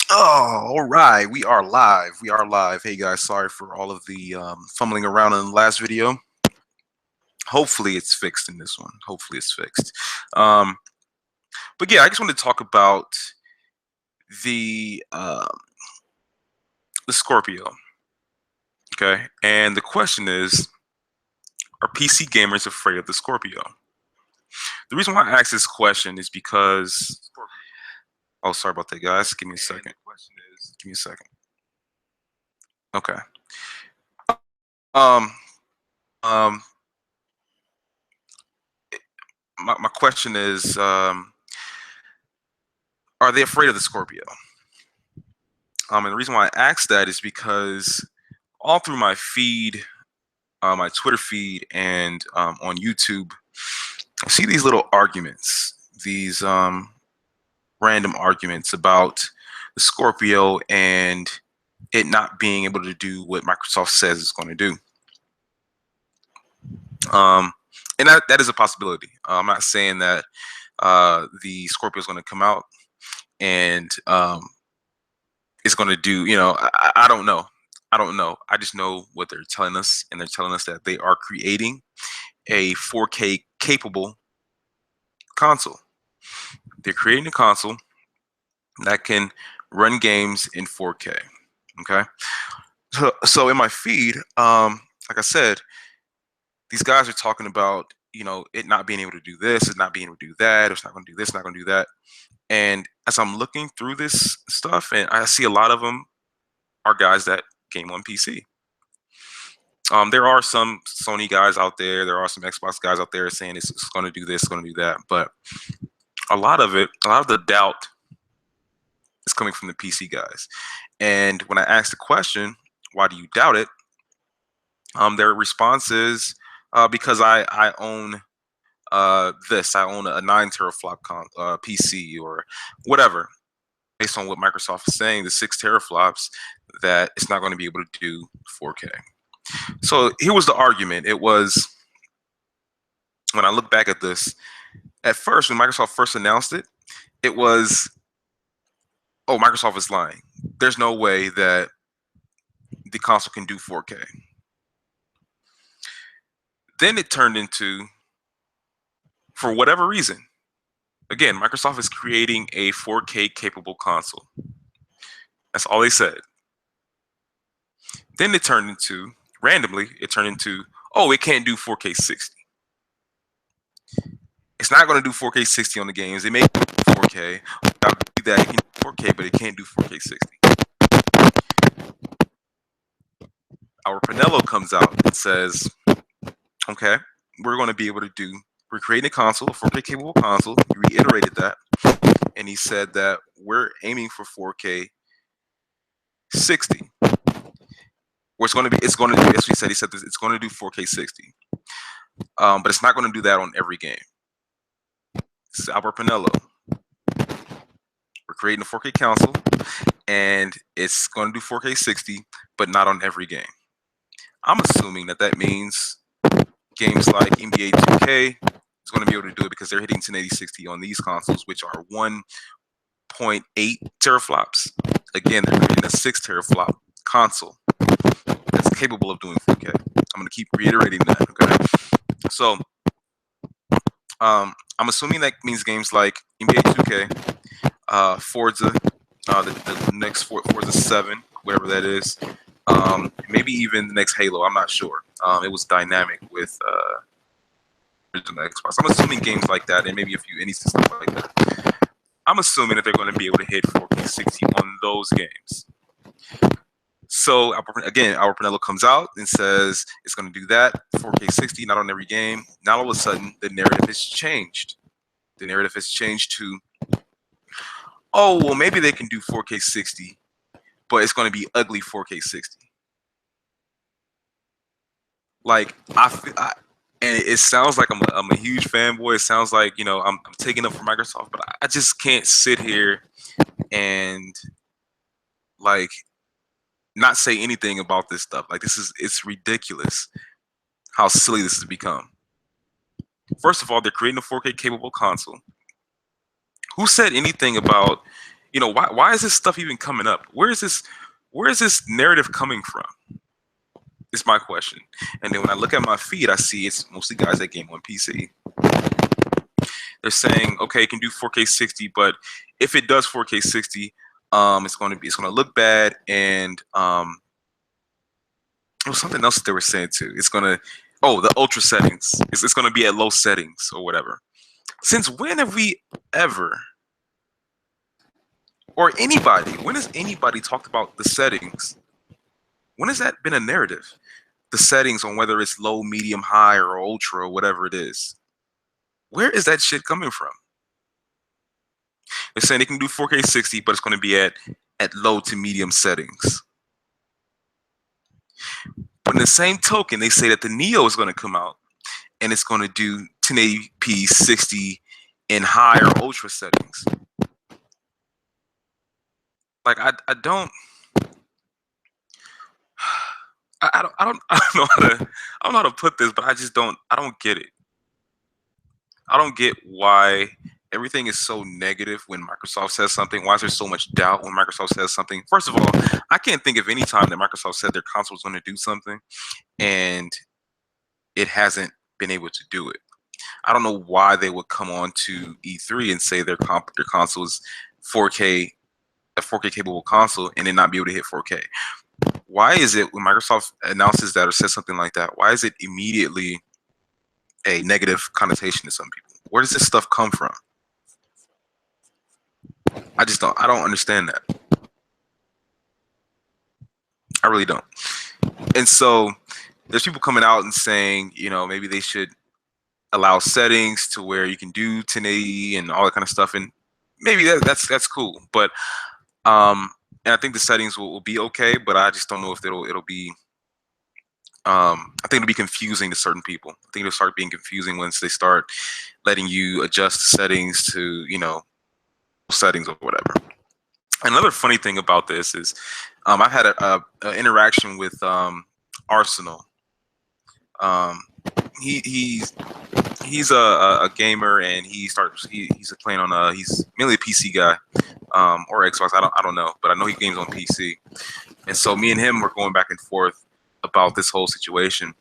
Oh, all right. We are live. We are live. Hey guys, sorry for all of the fumbling around in the last video. Hopefully it's fixed in this one. Hopefully it's fixed. Um, but yeah, I just wanted to talk about the uh, the Scorpio. Okay, and the question is, are PC gamers afraid of the Scorpio? The reason why I asked this question is because, oh, sorry about that, guys. Give me a second. Give me a second. Okay. Um. Um. My question is, are they afraid of the Scorpio? And the reason why I asked that is because all through my feed, my Twitter feed, and on YouTube, I see these little arguments, these random arguments about the Scorpio and it not being able to do what Microsoft says it's going to do. And that is a possibility. I'm not saying that the Scorpio is going to come out and it's going to do, I don't know. I don't know. I just know what they're telling us, and they're telling us that they are creating a 4K capable console. They're creating a console that can run games in 4K. Okay. So in my feed, like I said, these guys are talking about, it not being able to do this, it's not being able to do that, it's not going to do this, not going to do that. And as I'm looking through this stuff, and I see a lot of them are guys that game on PC. There are some Sony guys out there. There are some Xbox guys out there saying it's going to do this, it's going to do that. But a lot of the doubt is coming from the PC guys. And when I asked the question, why do you doubt it? Their response is because I own this. I own a 9 teraflop PC or whatever. Based on what Microsoft is saying, the 6 teraflops, that it's not going to be able to do 4K. So here was the argument. It was, when I look back at this, at first, when Microsoft first announced it, it was, oh, Microsoft is lying. There's no way that the console can do 4K. Then it turned into, for whatever reason, again, Microsoft is creating a 4K capable console. That's all they said. Then it turned into, randomly, oh, it can't do 4K 60. It's not going to do 4K 60 on the games. It may do 4K. Do that, it can do 4K, but it can't do 4K 60. Our Pinello comes out and says, okay, we're creating a console, a 4K capable console. He reiterated that. And he said that we're aiming for 4K 60. Where it's going to do, as he said it's going to do 4K 60. But it's not going to do that on every game. This is Albert Pinello. We're creating a 4K console, and it's going to do 4K 60, but not on every game. I'm assuming that means games like NBA 2K is going to be able to do it because they're hitting 1080-60 on these consoles, which are 1.8 teraflops. Again, they're creating a 6 teraflop console that's capable of doing 4K. I'm going to keep reiterating that. Okay, so I'm assuming that means games like NBA 2K, Forza, the next Forza 7, whatever that is, maybe even the next Halo. I'm not sure. It was dynamic with original Xbox. I'm assuming games like that, and maybe a few indies and stuff like that. I'm assuming that they're going to be able to hit 4K 60 on those games. So again, our Pinello comes out and says it's going to do that, 4K 60, not on every game. Now all of a sudden, the narrative has changed. The narrative has changed to, oh, well, maybe they can do 4K 60, but it's going to be ugly 4K 60. Like, and it sounds like I'm a huge fanboy. It sounds like, I'm taking up for Microsoft, but I just can't sit here and like not say anything about this stuff. Like, it's ridiculous how silly this has become. First of all, they're creating a 4K capable console. Who said anything about, You know, why is this stuff even coming up? Where is this narrative coming from? Is my question. And then when I look at my feed, I see it's mostly guys that game on PC. They're saying, okay, it can do 4K 60, but if it does 4K 60, it's going to look bad, and there was something else that they were saying too. It's going to, the ultra settings. It's going to be at low settings or whatever. Since when have we ever, or anybody, when has anybody talked about the settings? When has that been a narrative? The settings on whether it's low, medium, high, or ultra, or whatever it is. Where is that shit coming from? They're saying they can do 4K 60, but it's going to be at low to medium settings. But in the same token, they say that the Neo is going to come out and it's going to do 1080p 60 in high or ultra settings. Like I don't know how to put this, but I don't get it. I don't get why everything is so negative when Microsoft says something. Why is there so much doubt when Microsoft says something? First of all, I can't think of any time that Microsoft said their console was going to do something and it hasn't been able to do it. I don't know why they would come on to E3 and say their console is 4K, a 4K capable console, and then not be able to hit 4K. Why is it when Microsoft announces that or says something like that, why is it immediately a negative connotation to some people? Where does this stuff come from? I don't understand that. I really don't. And so there's people coming out and saying, you know, maybe they should allow settings to where you can do 1080 and all that kind of stuff, and maybe that's cool. But and I think the settings will be okay, but I just don't know if it'll be. I think it'll be confusing to certain people. I think it'll start being confusing once they start letting you adjust settings to, you know, settings or whatever. Another funny thing about this is I've had a interaction with Arsenal. He's a gamer, and he's playing on he's mainly a PC guy, or Xbox. I don't know, but I know he games on PC. And so me and him were going back and forth about this whole situation.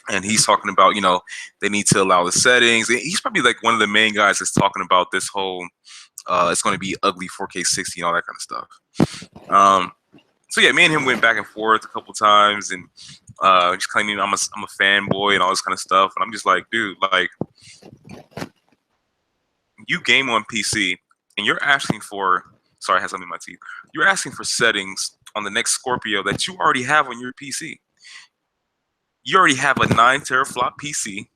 And he's talking about, you know, they need to allow the settings. He's probably like one of the main guys that's talking about this whole it's going to be ugly 4K 60 and all that kind of stuff. So yeah, me and him went back and forth a couple times, and just claiming I'm a fanboy and all this kind of stuff. And I'm just like, dude, like, you game on PC and you're asking for, sorry, I had something in my teeth. You're asking for settings on the next Scorpio that you already have on your PC. You already have a 9 teraflop PC,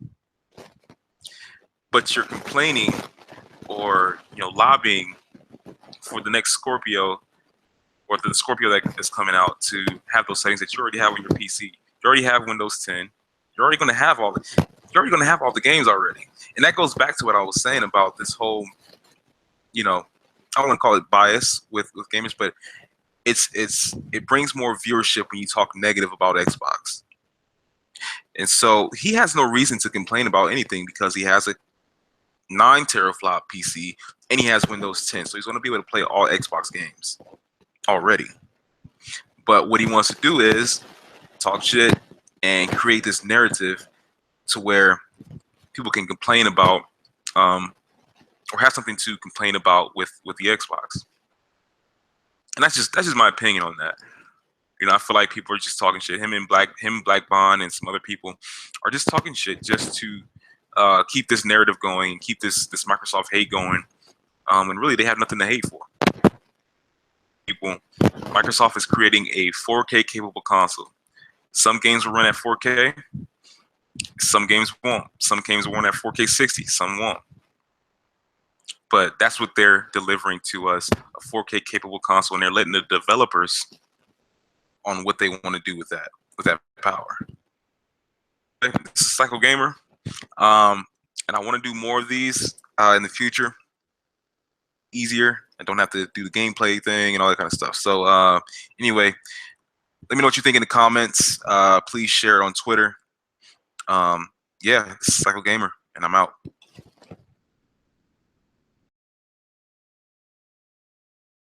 but you're complaining or, you know, lobbying for the next Scorpio, or the Scorpio that is coming out, to have those settings that you already have on your PC. You already have Windows 10. You're already going to have all the games already. And that goes back to what I was saying about this whole, you know, I don't want to call it bias with gamers, but it brings more viewership when you talk negative about Xbox. And so he has no reason to complain about anything because he has a 9 teraflop PC and he has Windows 10. So he's going to be able to play all Xbox games already. But what he wants to do is talk shit and create this narrative to where people can complain about or have something to complain about with the Xbox. And that's just my opinion on that. You know, I feel like people are just talking shit. Him, Black Bond, and some other people are just talking shit just to keep this narrative going, keep this Microsoft hate going. And really, they have nothing to hate for. Microsoft is creating a 4K capable console. Some games will run at 4K. Some games won't. Some games will run at 4K 60. Some won't. But that's what they're delivering to us, a 4K capable console, and they're letting the developers on what they want to do with that power. This is Psycho Gamer, and I want to do more of these in the future. Easier. I don't have to do the gameplay thing and all that kind of stuff. So anyway, let me know what you think in the comments. Please share it on Twitter. Yeah, this is Psycho Gamer, and I'm out.